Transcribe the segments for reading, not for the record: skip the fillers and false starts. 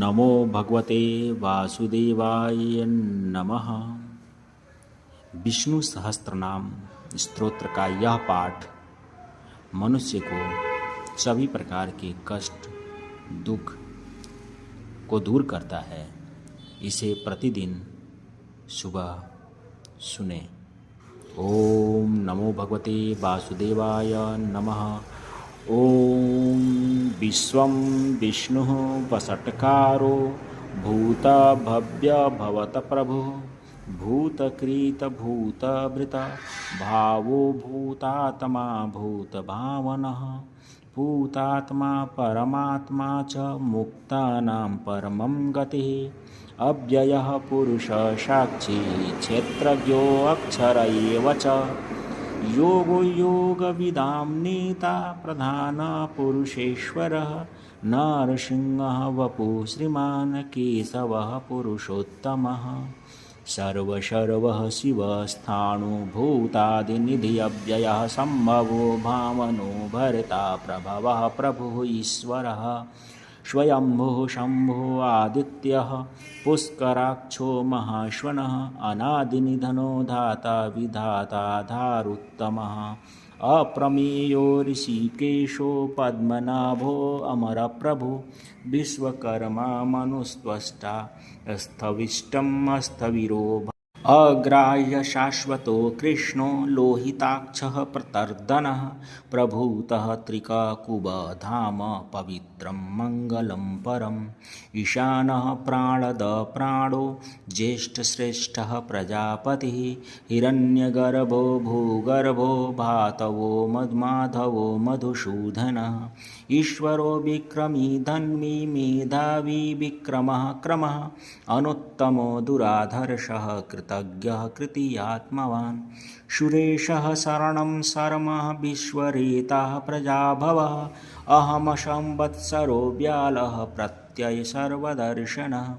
नमो भगवते वासुदेवाय नमः। विष्णु सहस्त्रनाम स्तोत्र का यह पाठ मनुष्य को सभी प्रकार के कष्ट दुख को दूर करता है। इसे प्रतिदिन सुबह सुने। ओम नमो भगवते वासुदेवाय नमः। ओम विश्वं विष्णुः वषट्कारो भूतभव्य भवत प्रभुः भूतकृत भूतभृत भावो भूतात्मा भूतभावनः भूतात्मा परमात्मा च मुक्तानां परमं गतिः अव्ययः पुरुषः साक्षी क्षेत्रज्ञो अक्षर एव च योगो योगविदां नेता प्रधान पुरुषेश्वरः नरसिंहः वपुः श्रीमान् केशवः पुरुषोत्तमः सर्वः शिवस्थाणु भूतादिनिधि अव्ययः सम्भवो भावनो भर्ता प्रभवः प्रभुः ईश्वरः स्वयंभुः शम्भुः आदित्यः पुष्कराक्षो महाश्वनः अनादिनिधनो धाता विधाता धारुत्तमः अप्रमेयो ऋषिकेशो पद्मनाभो अमरप्रभु विश्वकर्मा मनुस्त्वष्टा स्थविष्टं स्थविरो अग्राह्य शाश्वतो कृष्णो लोहिताक्षः प्रतर्दनः प्रभूतः त्रिककुबधाम पवित्रं मङ्गलं परम् ईशानः प्राणद प्राणो ज्येष्ठश्रेष्ठः प्रजापतिः हिरण्यगर्भो भूगर्भो भातवो मधुमाधवो मधुसूदनः ईश्वरो विक्रमी धन्वी मेधावी विक्रमः क्रमः अनुत्तमो दुराधर्षः कृतज्ञः कृतियात्मवान् सुरेशः शरणं शर्मः विश्वरेताः प्रजाभवः अहं संवत्सरो व्यालः प्रत्यय सर्वदर्शनः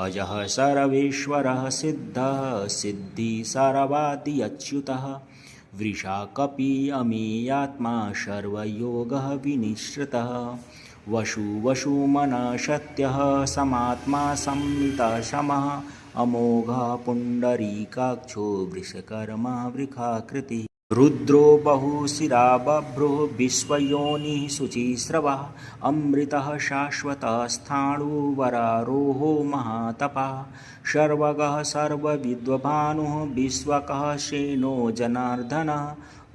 अजः सर्वेश्वरः सिद्धः सिद्धि सर्वादि अच्युतः वृषा कपि अमेयात्मा सर्वयोगः विनिश्रितः वसुमनः सत्यः समात्मा संमितः समः अमोघः पुण्डरीकाक्षो वृषकर्मा वृखाकृतिः रुद्रो बहुशिरा बभ्रुः विश्वयोनिः शुचिस्रवः अमृतः शाश्वतः स्थाणुवरारोहो महातपः सर्वगः सर्वविद्वभानुः विश्वकः सेनो जनार्दनः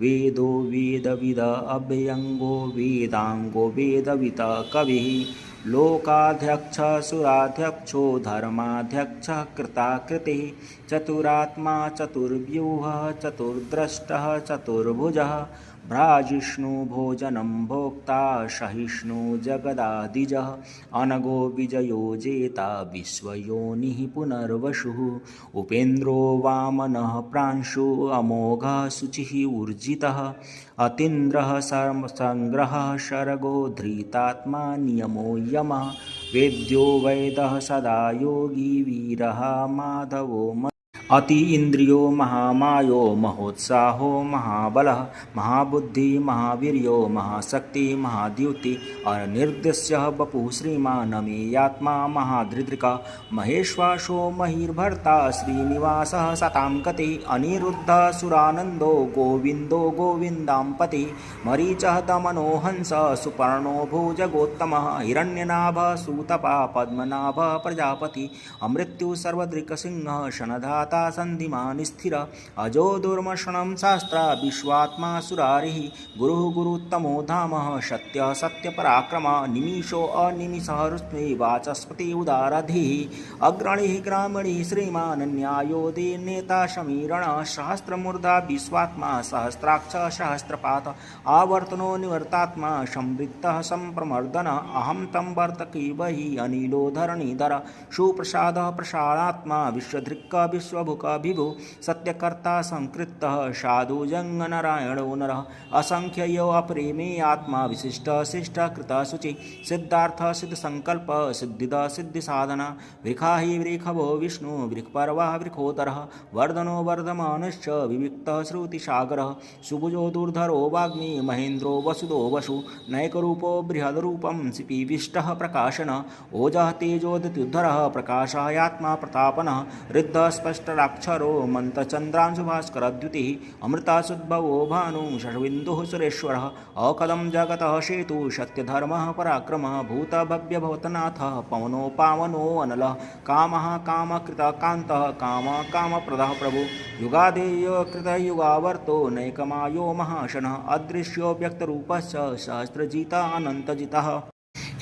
वेदो वेदविद अभ्यङ्गो वेदाङ्गो वेदविद कविः लोकाध्यक्ष सुराध्यक्षो धर्माध्यक्षः कृताकृतिः चतुरात्मा चतुर्व्यूहः चतुर्द्रष्टः चतुर्भुजः भ्राजिष्णु भोजनं भोक्ता सहिष्णु जगदादिजः अनघो विजयो जेता विश्वयोनिः पुनर्वसुः उपेन्द्रो वामनः प्रांशुः अमोघः शुचिः ऊर्जितः अतीन्द्रः संग्रहः सर्गो धृतात्मा नियमो यमः वेद्यो वैदः सदा योगी वीरः माधवो अति इंद्रियो महामायो महोत्साहो महाबलः महाबुद्धि महावीर्यो महाशक्ति महाद्युति अनिर्देश्यः वपुः श्रीमान् अमेयात्मा महाधृतिक महेश्वासो महिर्भर्ता श्रीनिवासः सतां गतिः अनिरुद्धः सुरानन्दो गोविन्दो गोविन्दाम्पति मरीचः दमनो हंसः सुपर्णो भुजगोत्तमः हिरण्यनाभः सुतपः पद्मनाभः प्रजापति अमृत्यु सर्वदृक्सिंहः शनधाता संधिमान् स्थिर अजो दुर्मशनं शास्त्र विश्वात्मा सुरारिः गुरुः गुरुत्तमो धामः सत्य सत्यपराक्रम निमिषो अनिमिषः रुष्मे वाचस्पति उदारधिः अग्रणिः ग्रामणिः श्रीमान् न्यायो नेता समीरणः सहस्रमूर्धा विश्वात्मा सहस्राक्ष सहस्रपात आवर्तनो निवर्तात्मा संवृत्तः सम्प्रमर्दनः अहं तं वर्तके वहि अनिलो धरणीधर सुप्रसादः प्रसादात्मा विश्वधृक् विश्व विश्वभुकभिभो सत्यकर्ता संकृतः साधु जङ्गनारायणो नरः असंख्ययो अप्रेमे आत्मा विशिष्ट शिष्ट कृत शुचि सिद्धार्थ सिद्ध संकल्प सिद्धिद सिद्धि साधना वृखा हि वृखभो विष्णु वृखपर्वः वृखोदरः वर्धनो वर्धमानश्च विविक्तः श्रुतिसागरः सुभुजो दुर्धरो वाग्मी महेन्द्रो वसुदो वसु नैकरूपो बृहद्रूपं सिपिविष्टः प्रकाशन ओजः तेजोदित्युद्धरः प्रकाशायात्मा प्रतापनः ऋद्धः स्पष्टराक्षरो मन्तचन्द्रांशुभास्करद्युतिः अमृतासुद्भवो भानु शशबिन्दुः सुरेश्वरः अकदं जगतः सेतु सत्यधर्मः पराक्रमः भूतभव्यभवतनाथः पवनो पावनो अनलः कामः कामकृतकान्तः कामप्रदः प्रभु युगादेयकृतयुगावर्तो नैकमायो महाशनः अदृश्यो व्यक्तरूपश्च सहस्रजिता अनन्तजितः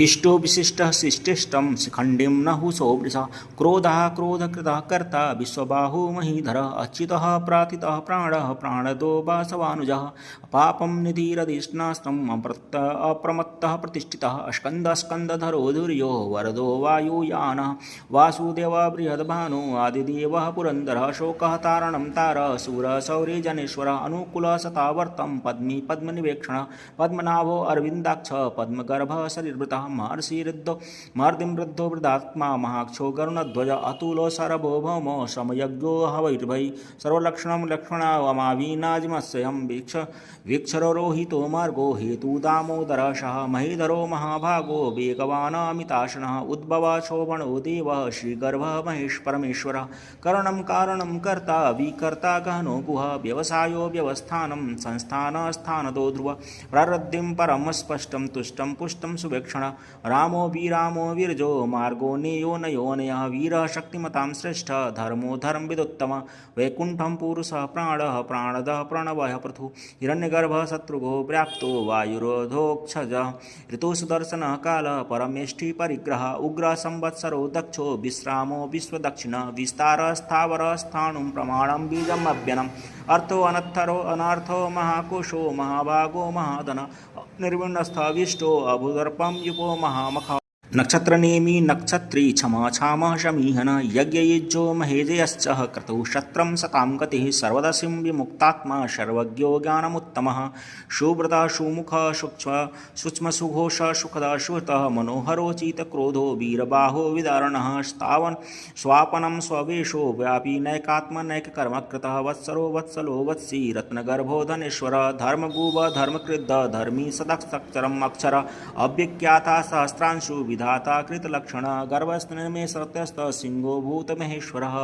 इष्टो विशिष्टः शिष्टिष्टं शिखण्डिं नहुसो वृषः क्रोधः क्रोधकृतः कर्ता विश्वबाहु महीधरः अच्युतः प्राथितः प्राणः प्राणदो वासवानुजः पापं निधिरधिष्णास्त्रम् अप्रमत्तः प्रतिष्ठितः स्कन्दधरो धुर्यो वरदो वायुयानः वासुदेव बृहद्भानु आदिदेवः पुरन्दरः शोकः तारणं तारः शूरः शौर्य जनेश्वरः अनुकूलः सतावर्तं पद्मी पद्मनिवेक्षणः पद्मनाभो अरविन्दाक्षः पद्मगर्भः शरीरवृतः महर्षिं वृद्धो वृद्धात्मा महाक्षो गरुणध्वज अतुलो सरभो भौमो समयज्ञो हवैर्भै सर्वलक्षणं लक्ष्मणावमावीनाजिमस्यहं वीक्षरोहितो मार्गो हेतुदामोदरशः महीधरो महाभागो वेगवानामिताशनः उद्भव शोभणो देवः श्रीगर्भः महेश परमेश्वरः करणं कारणं कर्ता विकर्ता गहनो गुह व्यवसायो व्यवस्थानं संस्थानस्थानदो ध्रुव प्रारब्धिं परम स्पष्टं तुष्टं पुष्टं सुवेक्षण रामो वीरामो मार्गो नेयो नयोनयः वीरः शक्तिमतां श्रेष्ठः धर्मो धर्मविदुत्तमः वैकुण्ठं पुरुषः प्राणः प्राणदः प्रणवः पृथु हिरण्यगर्भः शत्रुघो व्याप्तो वायुरोधोक्षजः ऋतुसुदर्शनः कालः परमेष्ठी परिग्रहः उग्रः संवत्सरो दक्षो विश्रामो विश्वदक्षिणः विस्तारः स्थावरः स्थाणुं प्रमाणं बीजम् अव्यनम् अर्थो अनर्थरो अनर्थो महाकोशो महाभागो महाधन निर्विण्णस्थविष्टो अभुदर्पं युपो महामख नक्षत्रनेमी नक्षत्री क्षमा क्षाम शमीहन यज्ञयुज्यो महेजयश्च क्रतुः शत्रं सतां गतिः सर्वदशिं विमुक्तात्मा सर्वज्ञो ज्ञानमुत्तमः सुव्रतः सुमुखः सूक्ष्मसुघोष सुखदः श्रुतः मनोहरोचितक्रोधो वीरबाहो विदारणः स्थावन् स्वापनं स्ववेशो व्यापी नैकात्मनैककर्मकृतः वत्सरो वत्सलो वत्सी रत्नगर्भो धनेश्वर धर्मगुव धर्मकृद्ध धर्मी सदक्षरम् अक्षर अव्यख्याता सहस्रांशु विधाता कृतलक्षण गर्भस्तनमे सत्यस्त सिंहो भूतमहेश्वरः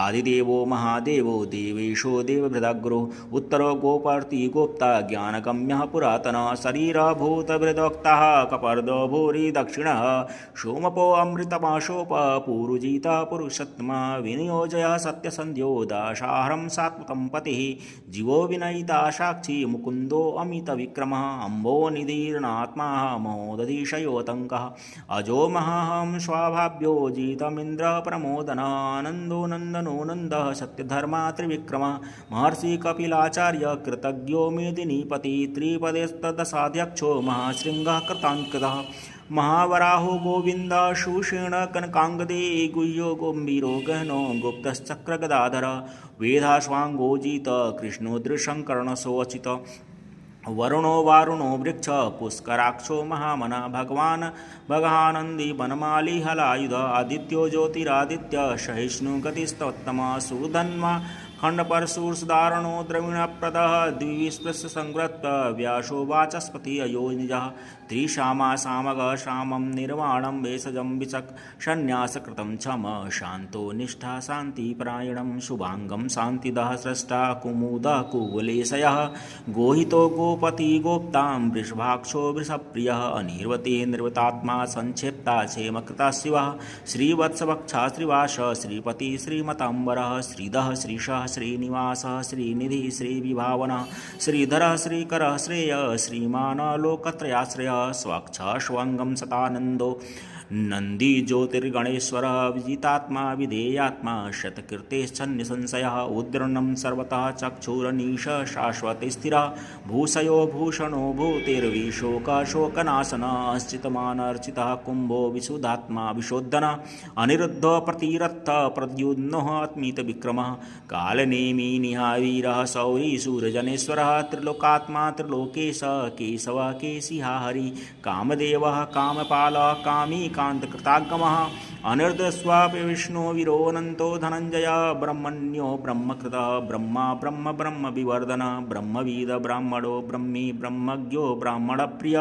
आदिदेवो महादेवो देवेशो देवभृदग्रो उत्तरो गोपर्ति गोप्ता ज्ञानगम्यः पुरातन शरीरभूतभृदोक्तः कपर्दो भूरि दक्षिणः सोमपो अमृतमाशोप पूरुजितः पुरुषोत्तमः विनियोजय सत्यसन्ध्यो दाशाहरं सात्वतं पतिः जीवो विनयिता साक्षी मुकुन्दो अमितविक्रमः अम्बो निधीर्णात्मा महोदधिशयोतङ्कः अजो महाहं स्वाभाव्यो जितमिन्द्र प्रमोदनानन्दो नन्दनो नन्दः सत्यधर्मा त्रिविक्रमः महर्षि कपिलाचार्य कृतज्ञो मेदिनीपति त्रिपदेस्तदशाध्यक्षो महाशृङ्गः कृताङ्कृतः महावराहो गोविन्द शूषेण कनकाङ्गदे गुह्यो गम्भीरो गहनो गुप्तश्चक्रगदाधर वेदाश्वाङ्गोजित कृष्णो दृशङ्कर्णसोऽचित वरुणो वारुणो वृक्ष पुष्कराक्षो महामना भगवान् भगानन्दी वनमाली हलायुध आदित्यो ज्योतिरादित्य सहिष्णुगतिस्तोत्तम सुधन्मा खण्डपरशूर्षधारणो द्रविणप्रदः द्विविस्पृश्य संवृत्त व्यासो वाचस्पति अयो निजः त्रिशामा सामग शामं निर्वाणं भेषजं विचक् संन्यासकृतं क्षम शान्तो निष्ठा शान्तिपरायणं शुभाङ्गं शान्तिदः स्रष्टा कुमुदः कुवलेशयः गोहितो गोपति गोप्तां वृषभाक्षो वृषप्रियः अनिर्वते निर्वतात्मा संक्षेप्ता क्षेमकृता शिवः श्रीवत्सवक्षा श्रीवास श्रीपति श्रीमताम्बरः श्रीधः श्रीशः श्रीनिवासः श्रीनिधि श्रीविभावनः श्रीधरः श्रीकरः श्रेय श्रीमान् लोकत्रयाश्रयः स्वच्छ स्वंगम सतानंदो नंदी ज्योतिर्गणेश्वरः विजितात्मा विधेयात्मा शतकीर्तेश्चन्निसंशयः उद्रनं सर्वतः चक्षुरनीश शाश्वते स्थिरः भूषयो भूषणो भूतिर्विशोकशोकनाशनश्चितमानर्चितः कुम्भो विशुद्धात्मा विशोधन अनिरुद्ध प्रतिरथ प्रद्युम्नः अत्मितविक्रमः कालनेमि निहावीरः शौरी सूरजनेश्वरः त्रिलोकात्मा त्रिलोकेश केशव केशिहा हरि कामदेवः कामपालः कामीकान्तकृतागमः अनिर्दस्वापि विष्णु वीरोऽनन्तो धनञ्जय ब्रह्मण्यो ब्रह्मकृतः ब्रह्मा ब्रह्म ब्रह्म विवर्धन ब्रह्मविद ब्राह्मणो ब्रह्मी ब्रह्मज्ञो ब्राह्मणप्रिय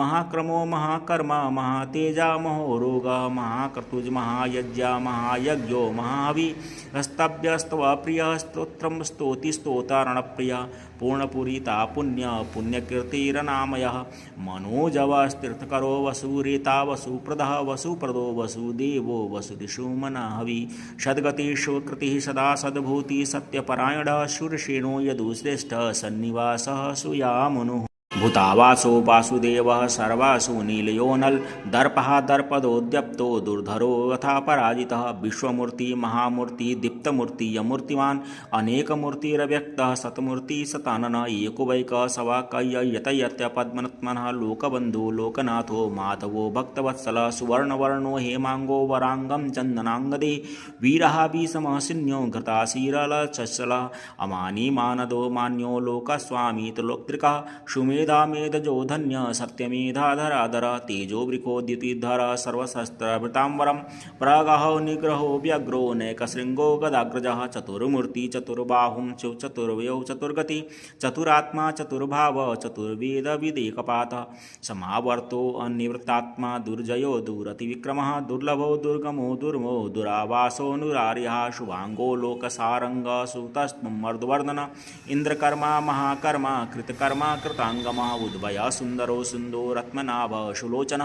महाक्रमो महाकर्म महातेजा महोरोग महाक्रतुज महायज्ञ महायज्ञो महाहवि स्तव्यस्तव प्रिय स्तोत्रं स्तोति स्तोतारणप्रिय पूर्णपुरीता पुण्य पुण्यकीर्तिरनामयः मनोजवस्तीर्थकरो वसुरेता वसुप्रदः वसुप्रदो वसुदेवो वसुदिशुमनहवि सद्गतिषु कृतिः सदा सद्भूति सत्यपरायणः शूरसेनो यदुश्रेष्ठः सन्निवासः सुयामुनुः भूतावासो वासुदेवः सर्वासु नीलयोनल दर्पः दर्पदोद्यप्तो दुर्धरो यथा पराजितः विश्वमूर्ति महामूर्ति दीप्तमूर्ति यमूर्तिवान् अनेकमूर्तिरव्यक्तः सतमूर्ति सतानन एकोवैकः सवाकय्यतयत्य पद्मनत्मनः लोकबन्धु लोकनाथो माधवो भक्तवत्सलः सुवर्णवर्णो हेमांगो वरांगं चन्दनांगदे वीरः भीषमः सिन्यो घृताशीरलचलः अमानी मानदो मान्यो लोकस्वामी त्रिलोक्त्रिकः सुमेध मेधजो धन्य सत्यमेधाधराधर तेजो वृकोद्युतिधर सर्वशस्त्रभृतांबरं प्रगहो निग्रहो व्यग्रो नैकशृंगो गदाग्रजः चतुर्मूर्ति चतुर्बाहुं चतुर्वयो चतुर्गति चतुरात्मा चतुर्भाव चतुर्वेद विदेकपातः समावर्तो अनिवृत्तात्मा दुर्जयो दुरतिविक्रमः दुर्लभो दुर्गमो दुर्मो दुरावासो नुरार्यः शुभांगो लोकसारंग सुतस्मर्दवर्धन इंद्रकर्मा महाकर्मा कृतकर्मा कृतांगम उद्भय सुंदरो सुंदो रत्मनाभ सुलोचन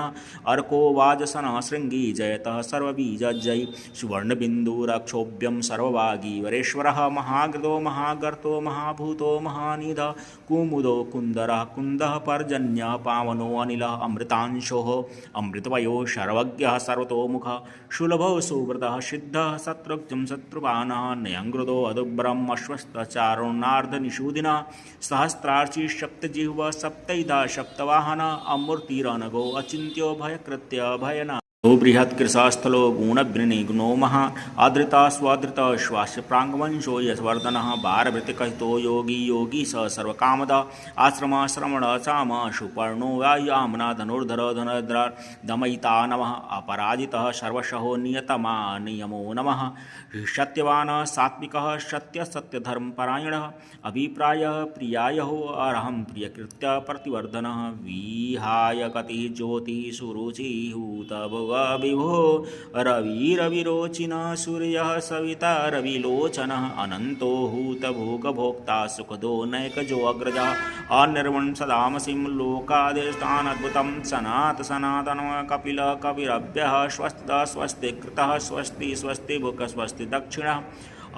अर्को वाजसन श्रृंगी जयतः सर्वबीजजय सुवर्णबिंदुरक्षोभ्यं सर्ववागी वरेश्वरः महाग्रदो महागर्तो महाभूतो महानिध कुमुदो कुंदरः कुंदः पर्जन्यः पावनो अनिलः अमृतांशोः अमृतवयो सर्वज्ञः सर्वतोमुखः सुलभो सुव्रतः सिद्धः शत्रुघ्नं शत्रुपानः नयंग्रदो अदुभ्रम् अश्वस्तचारुणार्धनिषूदिनः सहस्रार्ची सप्तजिह्व सप्तैधा सप्तवाहन अमूर्तिरनगो अचिन्त्यो भयकृत्य भयना बृहत्कृशस्थलो गुणवृणिघ्नो महा आदृता स्वादृत श्वास प्राङ्गवंशो यशवर्धनः भारभृतिकहितो योगी योगी स सर्वकामद आश्रम श्रवण चाम सुपर्णो व्यायामना धनुर्धर धनुर्धर दमयिता नमः अपराजितः सर्वशहो नियतमा नियमो नमः सत्यवान सात्विकः सत्यधर्मपरायणः अभिप्रायः प्रियायो अर्हं प्रियकृत्य प्रतिवर्धनः विहाय गतिः ज्योतिः सुरुचिः विभो रविरविरोचिनः सूर्यः सविता रविलोचनः अनन्तो हूतभोगभोक्ता सुखदो नैकजो अग्रजः अनिर्वण सदामसिं लोकादेष्टानद्भुतं सनातनं कपिल कविरभ्यः स्वस्तिः स्वस्तिकृतः स्वस्ति स्वस्ति भुक् स्वस्ति दक्षिणः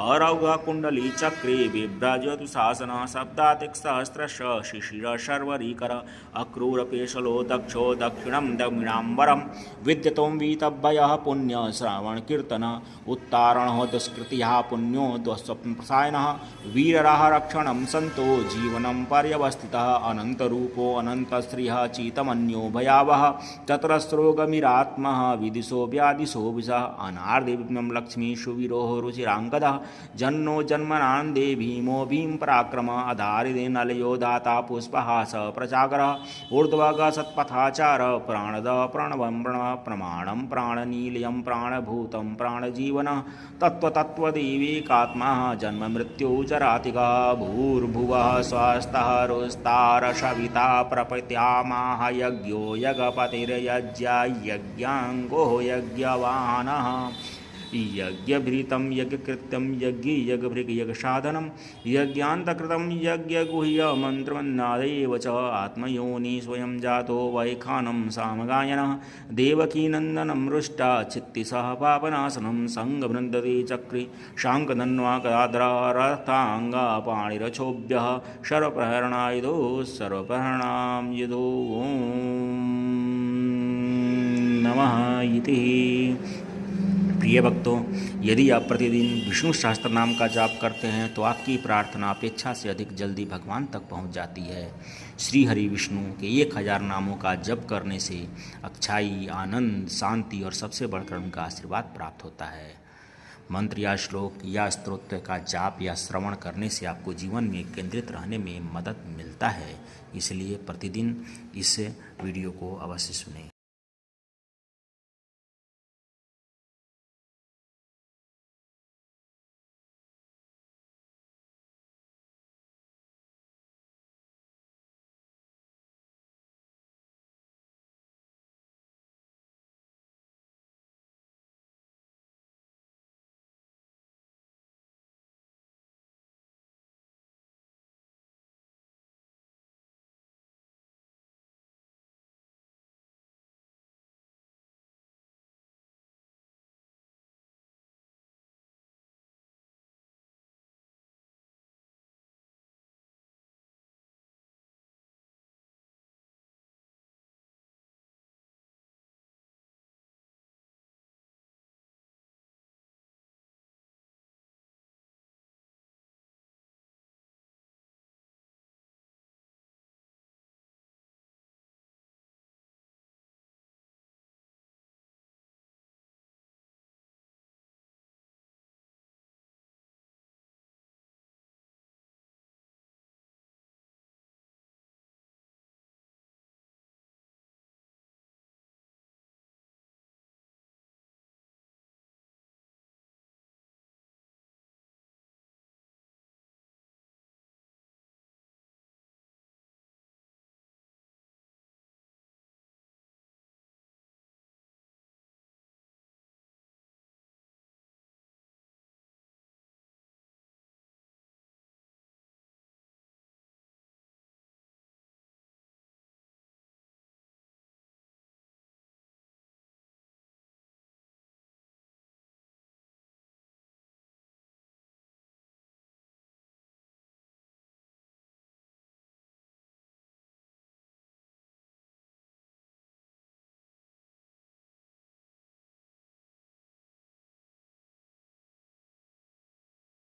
अरौघ कुंडली चक्रे बिभ्रजतु शासन शब्दातिक्सहस्रश शिशिर शर्वरीकर अक्रूरपेशलो दक्षो दक्षिणं दक्षिणाम्बरं विद्यतों वीतभयः पुण्य श्रावण कीर्तन उत्तारणो दुष्कृतिः पुण्यो दुःस्वप्नप्रसायनः वीरराः रक्षणं सन्तो जीवनं पर्यवस्थितः अनन्तरूपो अनन्तश्रियः चितमन्यो भयावः चतुरस्रो गमिरात्मः विदिशो व्यादिशो विषः अनार्दिव्यं लक्ष्मीषु विरोह रुचिराङ्गदः जन्नो जन्मनान्दे भीमो भीम पराक्रम आधारिदे नलयो दाता पुष्पहास प्रचागर ऊर्ध्वग सत्पथाचार प्राणद प्रणवं प्रमाणं प्राणनीलयं प्राणभूतं प्राणजीवन तत्त्वतत्त्वदैविकात्मा जन्म मृत्यु जरातिका भूर्भुवः स्वस्तः रुस्तारसविता प्रपत्यामाह यज्ञो यज्ञपतिर्यज्ञा यज्ञाङ्गो यज्ञवानः यज्ञभृतं यज्ञकृत्यं यज्ञ यज्ञभृग यज्ञसाधनं यज्ञान्तकृतं यज्ञगुह्यमन्त्रमन्नादेव च आत्मयोनि स्वयं जातो वैखानं सामगायनः देवकीनन्दनं रुष्टा चित्तिसः पापनाशनं सङ्गवृन्दते चक्रे शाङ्कधन्वाकदाद्ररथाङ्गपाणिरक्षोभ्यः सर्वप्रहरणायुधो सर्वप्रहरणां युधो ॐ नमः इति। प्रिय भक्तों, यदि आप प्रतिदिन विष्णु सहस्त्र नाम का जाप करते हैं तो आपकी प्रार्थना अपेक्षा से अधिक जल्दी भगवान तक पहुंच जाती है। श्री हरि विष्णु के 1000 नामों का जप करने से अच्छाई, आनंद, शांति और सबसे बढ़कर उनका आशीर्वाद प्राप्त होता है। मंत्र या श्लोक या स्तोत्र का जाप या श्रवण करने से आपको जीवन में केंद्रित रहने में मदद मिलता है। इसलिए प्रतिदिन इस वीडियो को अवश्य सुनें।